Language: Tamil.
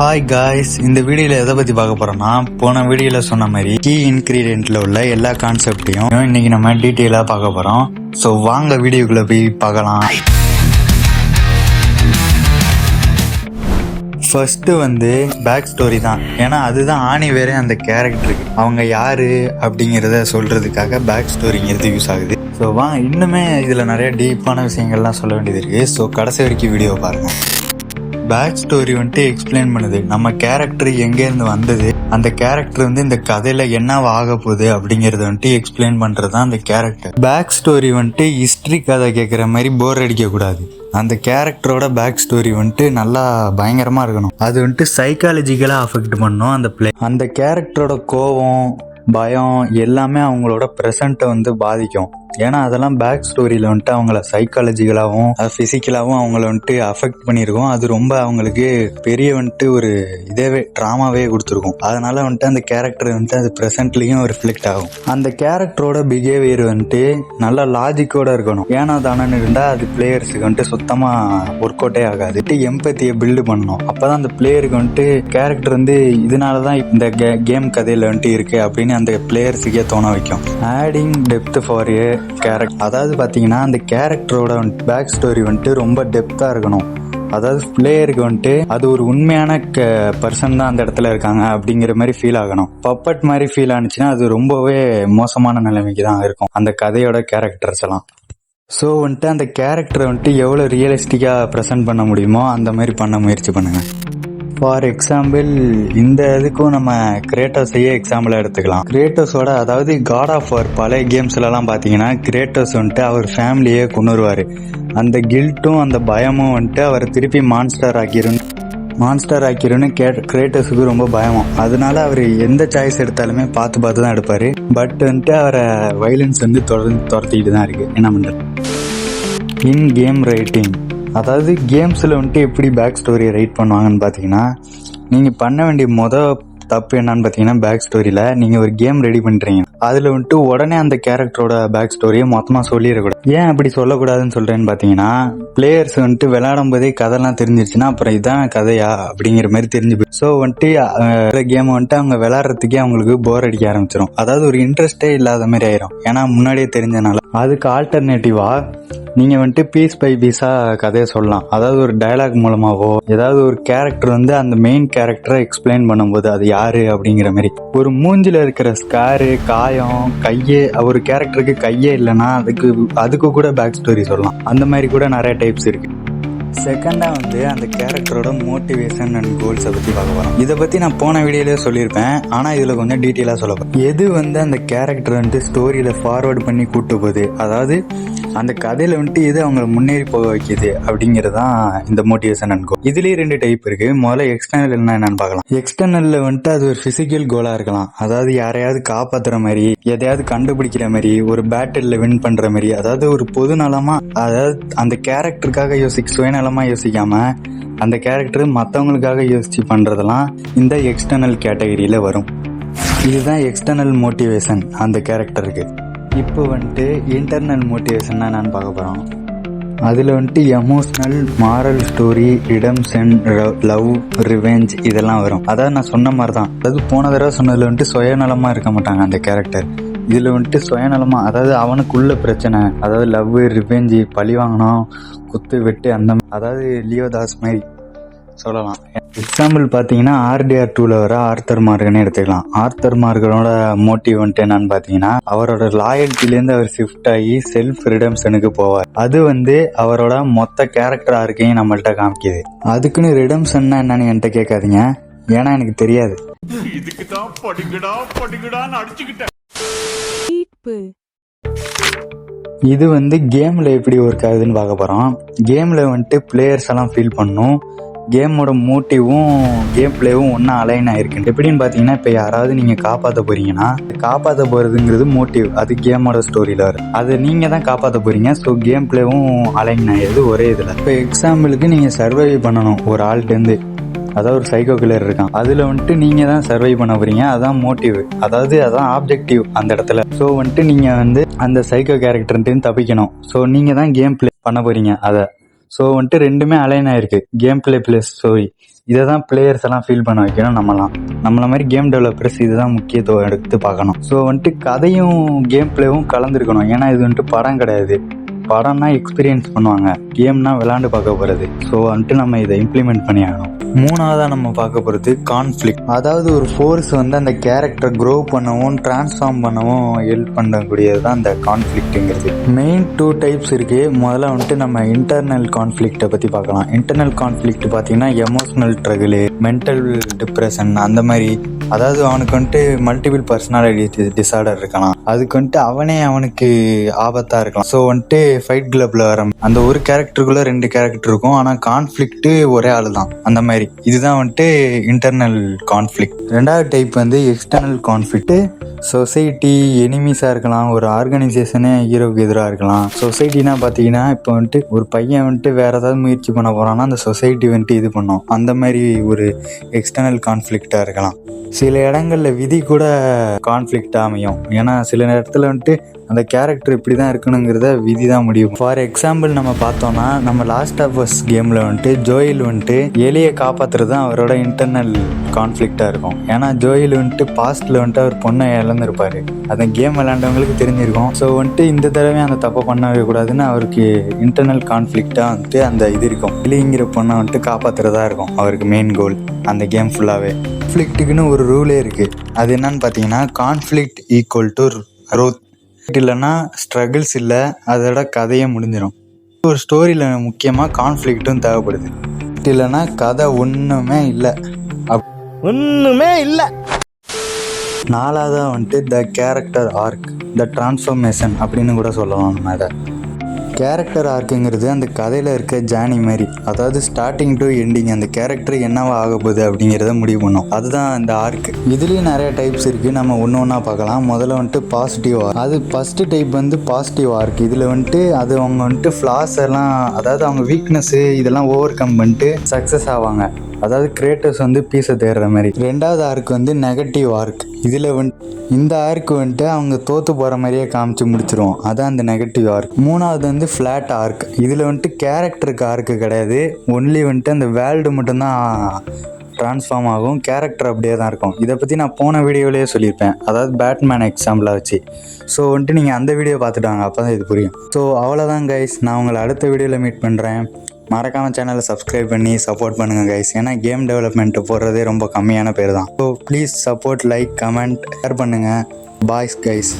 ஹாய் காய்ஸ், இந்த வீடியோல எதை பத்தி பார்க்க போறோம்னா, போன வீடியோல சொன்ன மாதிரி கீ இன்கிரீடியன்ட்ல உள்ள எல்லா கான்செப்டையும் இன்னைக்கு நம்ம டீட்டெயிலா பார்க்க போறோம். ஸோ வாங்க வீடியோக்குள்ள போய் பார்க்கலாம். ஃபர்ஸ்ட் பேக் ஸ்டோரி தான். ஏன்னா அதுதான் ஆணி வேற அந்த கேரக்டருக்கு அவங்க யாரு அப்படிங்கிறத சொல்றதுக்காக பேக் ஸ்டோரிங்கிறது யூஸ் ஆகுது. ஸோ இன்னுமே இதுல நிறைய டீப்பான விஷயங்கள்லாம் சொல்ல வேண்டியது இருக்கு. ஸோ கடைசி வரைக்கும் வீடியோ பாருங்க. பேக் ஸ்டோரி எக்ஸ்பிளைன் பண்ணுது நம்ம கேரக்டர் எங்கேருந்து வந்தது, அந்த கேரக்டர் இந்த கதையில என்ன ஆக போகுது அப்படிங்கறத எக்ஸ்பிளைன் பண்றதுதான் அந்த கேரக்டர். பேக் ஸ்டோரி ஹிஸ்டரி கதை கேட்குற மாதிரி போர் அடிக்க கூடாது. அந்த கேரக்டரோட பேக் ஸ்டோரி நல்லா பயங்கரமா இருக்கணும். அது சைக்காலஜிக்கலா அஃபெக்ட் பண்ணும் அந்த பிளே. அந்த கேரக்டரோட கோவம், பயம் எல்லாமே அவங்களோட ப்ரெசண்ட்டை பாதிக்கும். ஏன்னா அதெல்லாம் பேக் ஸ்டோரியில அவங்கள சைக்காலஜிக்கலாகவும் பிசிக்கலாகவும் அவங்கள அஃபெக்ட் பண்ணியிருக்கோம். அது ரொம்ப அவங்களுக்கு பெரிய ஒரு இதேவே ட்ராமாவே கொடுத்துருக்கும். அதனால அந்த கேரக்டர் அது ப்ரெசென்ட்லயும் ரிஃப்ளெக்ட் ஆகும். அந்த கேரக்டரோட பிஹேவியர் நல்ல லாஜிக்கோட இருக்கணும். ஏன்னா தானே இருந்தா அது பிளேயர்ஸுக்கு சுத்தமா ஒர்க் அவுட்டே ஆகாது. எம்பத்தியை பில்டு பண்ணணும். அப்பதான் அந்த பிளேயருக்கு கேரக்டர் இதனாலதான் இந்த கேம் கதையில இருக்கு அப்படின்னு அந்த பிளேயர்ஸுக்கே தோண வைக்கும். Adding depth for a character, அதாவது பாத்தீங்கன்னா அந்த கேரக்டரோட பேக் ஸ்டோரி ரொம்ப டெப்தா இருக்கணும். அதாவது பிளேயருக்கு அது ஒரு உண்மையான பர்சன் தான் அந்த இடத்துல இருக்காங்க அப்படிங்கிற மாதிரி ஃபீல் ஆகணும். பப்பட் மாதிரி ஃபீல் ஆனிச்சுன்னா அது ரொம்பவே மோசமான நிலைமைக்கு தான் இருக்கும் அந்த கதையோட கேரக்டர்ஸ் எல்லாம். ஸோ அந்த கேரக்டரை எவ்வளோ ரியலிஸ்டிக்காக ப்ரெசென்ட் பண்ண முடியுமோ அந்த மாதிரி பண்ண முயற்சி பண்ணுங்க. ஃபார் எக்ஸாம்பிள் இந்த இதுக்கும் நம்ம கிரேட்டோஸையே எக்ஸாம்பிளாக எடுத்துக்கலாம். கிரேட்டோஸோட அதாவது காட் ஆஃப் வார் பழைய கேம்ஸ்லலாம் பார்த்தீங்கன்னா கிரேட்டோஸ் அவர் ஃபேமிலியே கொண்டுருவார். அந்த கில்ட்டும் அந்த பயமும் அவர் திருப்பி மான்ஸ்டர் ஆக்கிருன்னு கிரேட்டோஸுக்கு ரொம்ப பயமும். அதனால அவர் எந்த சாய்ஸ் எடுத்தாலுமே பார்த்து தான் எடுப்பார். பட் அவரை வைலன்ஸ் தொடர்ந்து துரத்திக்கிட்டு தான் இருக்கு. என்ன பண்ணுறது? இன் கேம் ரைட்டிங், அதாவது கேம்ஸில் எப்படி பேக் ஸ்டோரியை ரைட் பண்ணுவாங்கன்னு பார்த்தீங்கன்னா, நீங்கள் பண்ண வேண்டிய தப்பு என்னன்னு பார்த்தீங்கன்னா, பேக் ஸ்டோரியில் நீங்கள் ஒரு கேம் ரெடி பண்ணுறீங்க, அதில் உடனே அந்த கேரக்டரோட பேக் ஸ்டோரியை மொத்தமாக சொல்லிடக்கூடாது. ஏன் அப்படி சொல்லக்கூடாதுன்னு சொல்கிறேன்னு பார்த்தீங்கன்னா, பிளேயர்ஸ் விளையாடும் போதே கதைலாம் தெரிஞ்சிருச்சுன்னா அப்புறம் இதான் கதையா அப்படிங்கிற மாதிரி தெரிஞ்சு போய் ஸோ கேம் அவங்க விளையாடுறதுக்கே அவங்களுக்கு போர் அடிக்க ஆரம்பிச்சிடும். அதாவது ஒரு இன்ட்ரெஸ்டே இல்லாத மாதிரி ஆயிரும். ஏன்னா முன்னாடியே தெரிஞ்சனால. அதுக்கு ஆல்டர்னேட்டிவா நீங்க பீஸ் பை பீஸா கதையை சொல்லலாம். அதாவது ஒரு டயலாக் மூலமாவோ ஏதாவது ஒரு கேரக்டர் அந்த மெயின் கேரக்டரை எக்ஸ்பிளைன் பண்ணும்போது அது யாரு அப்படிங்கிற மாதிரி ஒரு மூஞ்சில இருக்கிற ஸ்காரு, காயம், கையே, ஒரு கேரக்டருக்கு கையே இல்லைன்னா அதுக்கு கூட பேக் ஸ்டோரி சொல்லலாம். அந்த மாதிரி கூட நிறைய டைப்ஸ் இருக்கு. செகண்டா அந்த கேரக்டரோட மோட்டிவேஷன் அண்ட் கோல்ஸை பத்தி பார்க்க போறோம். இதை பத்தி நான் போன வீடியோலயே சொல்லியிருப்பேன். ஆனா இதுல கொஞ்சம் டீட்டெயிலா சொல்ல போறேன். எது அந்த கேரக்டர் ஸ்டோரியில ஃபார்வர்ட் பண்ணி கூட்டு போகுது, அதாவது அந்த கதையில எது அவங்களை முன்னேறி போக வைக்குது அப்படிங்கறதான் இந்த மோட்டிவேஷன் அண்ட் கோல். இதுலயே 2 டைப் இருக்கு. முதல்ல எக்ஸ்டர்னல் என்னன்னு பார்க்கலாம். எக்ஸ்டர்னல்ல அது ஒரு பிசிக்கல் கோலா இருக்கலாம். அதாவது யாரையாவது காப்பாத்துற மாதிரி, எதையாவது கண்டுபிடிக்கிற மாதிரி, ஒரு பேட்டில்ல வின் பண்ற மாதிரி, அதாவது ஒரு பொது நலமா, அதாவது அந்த கேரக்டருக்காக சுயநலமா யோசிக்காம அந்த கேரக்டர் மற்றவங்களுக்காக யோசிச்சு பண்றதெல்லாம் இந்த எக்ஸ்டர்னல் கேட்டகரியில வரும். இதுதான் எக்ஸ்டர்னல் மோட்டிவேஷன் அந்த கேரக்டருக்கு. இப்போ இன்டர்னல் மோட்டிவேஷன் நான் பார்க்க போறோம். அதுல emotional, moral story, redemption, love, revenge இதெல்லாம் வரும். அதாவது நான் சொன்ன மாதிரி தான். அதாவது போன தடவை சொன்னதுல சுயநலமா இருக்க மாட்டாங்க அந்த கேரக்டர். இதுல சுயநலமா, அதாவது அவனுக்குள்ள பிரச்சனை, அதாவது லவ், ரிவெஞ்சு, பழி வாங்கணும், குத்து வெட்டு, அதாவது லியோதாஸ் மாதிரி சொல்லலாம். எக்ஸாம்பிள் பார்த்தீங்கன்னா RDR 2ல வர ஆர்த்தர் மார்கனே எடுத்துக்கலாம். ஆர்த்தர் மார்கனோட மோட்டிவ் என்னன்னு பார்த்தீங்கன்னா, அவரோட லாயல்ட்டிலேருந்து அவர் ஷிஃப்ட் ஆகி செல்ஃப் ரிடம்ஷனுக்கு போவார். அது அவரோட மொத்த கேரக்டர் ஆர்க்கையும் நம்மள்ட்ட காமிக்குது. அதுக்குன்னு ரிடம்ஷன்னா என்னன்னு என்கிட்ட கேட்காதீங்க, ஏன்னா எனக்கு தெரியாது. இது கேம்ல எப்படி ஒர்க் ஆகுதுன்னு பார்க்க போறோம். கேம்ல பிளேயர்ஸ் எல்லாம் ஃபீல் பண்ணும். கேமோட மோட்டிவும் கேம் பிளேவும் ஒன்னா அலைன் ஆயிருக்கு. எப்படின்னு பாத்தீங்கன்னா, இப்ப யாராவது நீங்க காப்பாற்ற போறீங்கன்னா, காப்பாற்ற போறதுங்கிறது மோட்டிவ், அது கேமோட ஸ்டோரியில வரும். அது நீங்க தான் காப்பாற்ற போறீங்க. ஸோ கேம் பிளேவும் அலைன் ஆயிருது ஒரே இதுல. இப்ப எக்ஸாம்பிளுக்கு நீங்க சர்வை பண்ணணும் ஒரு ஆள்கிட்ட. அதாவது ஒரு சைக்கோ கில்லர் இருக்கான், அதுல நீங்க தான் சர்வை பண்ண போறீங்க. அதான் மோட்டிவ், அதாவது அதான் ஆப்ஜெக்டிவ் அந்த இடத்துல. ஸோ நீங்க அந்த சைக்கோ கேரக்டர் தப்பிக்கணும். ஸோ நீங்க தான் கேம் பிளே பண்ண போறீங்க அதை. ஸோ ரெண்டுமே அலைன் ஆயிருக்கு, கேம் பிளே பிளஸ் ஸ்டோரி. இதை தான் பிளேயர்ஸ் எல்லாம் ஃபீல் பண்ண வைக்கணும். நம்மள மாதிரி கேம் டெவலப்பர்ஸ் இதுதான் முக்கியத்துவம் எடுத்து பார்க்கணும். ஸோ வந்துட்டு கதையும் கேம் பிளேவும் கலந்துருக்கணும். ஏன்னா இது வந்துட்டு படம் கிடையாது. படம்னா எக்ஸ்பீரியன்ஸ் பண்ணுவாங்க, கேம்னா விளாண்டு பார்க்க போகிறது. ஸோ வந்துட்டு நம்ம இதை இம்ப்ளிமெண்ட் பண்ணி ஆகணும். மூணாவதாக நம்ம பார்க்க போகிறது கான்ஃப்ளிக்ட். அதாவது ஒரு ஃபோர்ஸ் வந்து அந்த கேரக்டரை க்ரோ பண்ணவும் ட்ரான்ஸ்ஃபார்ம் பண்ணவும் ஹெல்ப் பண்ணக்கூடியது தான் அந்த கான்ஃப்ளிக்ட்டுங்கிறது. மெயின் 2 டைப்ஸ் இருக்குது. முதல்ல வந்துட்டு நம்ம இன்டர்னல் கான்ஃப்ளிக்ட்டை பற்றி பார்க்கலாம். இன்டர்னல் கான்ஃப்ளிக்ட் பார்த்தீங்கன்னா எமோஷ்னல் ட்ரகிள், மென்டல் டிப்ரெஷன் அந்த மாதிரி. அதாவது அவனுக்கு வந்துட்டு மல்டிபிள் பர்சனாலிட்டி டிசார்டர் இருக்கலாம், அதுக்கு வந்துட்டு அவனுக்கு ஆபத்தாக இருக்கலாம். ஸோ வந்துட்டு ஃபைட் கிளப்ல வர அந்த ஒரு கேரக்டருக்குள்ள 2 கேரக்டர் இருக்கும், ஆனால் கான்ஃப்ளிக்ட் ஒரே ஆள் தான். அந்த மாதிரி இதுதான் வந்துட்டு இன்டர்னல் கான்ஃப்ளிக்ட். ரெண்டாவது டைப் வந்து எக்ஸ்டர்னல் கான்ஃப்ளிக்ட். சொசைட்டி எனிமீஸாக இருக்கலாம், ஒரு ஆர்கனைசேஷனே ஹீரோக்கு எதிராக இருக்கலாம். சொசைட்டினா பார்த்தீங்கன்னா இப்போ வந்துட்டு ஒரு பையன் வந்துட்டு வேற ஏதாவது முயற்சி பண்ண போறான்னா அந்த சொசைட்டி வந்துட்டு இது பண்ணும். அந்த மாதிரி ஒரு எக்ஸ்டர்னல் கான்ஃப்ளிக்டாக இருக்கலாம். சில இடங்கள்ல விதி கூட கான்ஃப்ளிக்ட் அமையும். ஏன்னா சில நேரத்தில் வந்துட்டு அந்த கேரக்டர் இப்படி தான் இருக்கணுங்கிறத விதி தான் முடியும். ஃபார் எக்ஸாம்பிள் நம்ம பார்த்தோம்னா நம்ம லாஸ்ட் ஆஃப் அஸ் கேமில் வந்துட்டு ஜோயில் வந்துட்டு எலியை காப்பாற்றுறது தான் அவரோட இன்டர்னல் கான்ஃப்ளிக்டாக இருக்கும். ஏன்னா ஜோயில் வந்துட்டு பாஸ்ட்டில் வந்துட்டு அவர் பொண்ணை இழந்திருப்பார். அந்த கேம் விளையாண்டவங்களுக்கு தெரிஞ்சிருக்கும். ஸோ வந்துட்டு இந்த தடவை அந்த தப்பை பண்ணவே கூடாதுன்னு அவருக்கு இன்டர்னல் கான்ஃப்ளிக்டாக வந்துட்டு அந்த இது இருக்கும். எலிங்கிற பொண்ணை வந்துட்டு காப்பாற்றுறதா இருக்கும் அவருக்கு மெயின் கோல் அந்த கேம் ஃபுல்லாகவே. கான்ஃப்ளிக்ட்டுக்குன்னு ஒரு ரூலே இருக்குது. அது என்னன்னு பார்த்தீங்கன்னா கான்ஃப்ளிக்ட் ஈக்குவல் டு க்ரோத். இல்லைன்னா ஸ்ட்ரகிள்ஸ் இல்லை, அதோட கதையே முடிஞ்சிடும். ஒரு ஸ்டோரியில் முக்கியமாக கான்ஃப்ளிக்ட்டும் தேவைப்படுது. இல்லைன்னா கதை ஒன்றுமே இல்லை. நாலாவதாக வந்துட்டு the character arc, the transformation அப்படின்னு கூட சொல்லலாம். நம்ம அதை கேரக்டர் ஆர்க்குங்கிறது அந்த கதையில் இருக்க ஜேர்னி மாதிரி. அதாவது ஸ்டார்டிங் டு எண்டிங் அந்த கேரக்டர் என்னவா ஆக போகுது அப்படிங்கிறத முடிவு பண்ணும். அதுதான் அந்த ஆர்க். இதுலேயும் நிறைய டைப்ஸ் இருக்குது, நம்ம ஒன்று ஒன்றா பார்க்கலாம். முதல்ல வந்துட்டு பாசிட்டிவ் ஆர்க். அது ஃபஸ்ட்டு டைப் வந்து பாசிட்டிவ் ஆர்க். இதில் வந்துட்டு அது அவங்க வந்துட்டு ஃப்ளாஸ் எல்லாம், அதாவது அவங்க வீக்னஸ்ஸு இதெல்லாம் ஓவர் கம் பண்ணிட்டு சக்ஸஸ் ஆவாங்க. அதாவது கிரியேட்டர்ஸ் வந்து பீஸை தேடுற மாதிரி. ரெண்டாவது ஆர்க் வந்து நெகட்டிவ் ஆர்க். இதில் இந்த ஆர்க் வந்துட்டு அவங்க தோற்று போகிற மாதிரியே காமிச்சு முடிச்சிருவோம். அதான் அந்த நெகட்டிவ் ஆர்க். மூணாவது வந்து ஃப்ளாட் ஆர்க். இதில் வந்துட்டு கேரக்டருக்கு ஆர்க்கு கிடையாது, ஒன்லி வந்துட்டு அந்த வேர்ல்டு மட்டும்தான் ட்ரான்ஸ்ஃபார்ம் ஆகும், கேரக்டர் அப்படியே தான் இருக்கும். இதை பற்றி நான் போன வீடியோவிலேயே சொல்லியிருப்பேன், அதாவது பேட்மேன் எக்ஸாம்பிளாக வச்சு. ஸோ வந்துட்டு நீங்கள் அந்த வீடியோ பார்த்துட்டாங்க, அப்போ தான் இது புரியும். ஸோ அவ்வளோதான் கைஸ், நான் உங்களை அடுத்த வீடியோவில் மீட் பண்ணுறேன். மறக்காமல் சேனலை சப்ஸ்கிரைப் பண்ணி சப்போர்ட் பண்ணுங்கள் கைஸ். ஏன்னா கேம் டெவலப்மெண்ட்டு போடுறதே ரொம்ப கம்மியான பேர் தான். So please support, like, comment, share பண்ணுங்கள். Boys guys.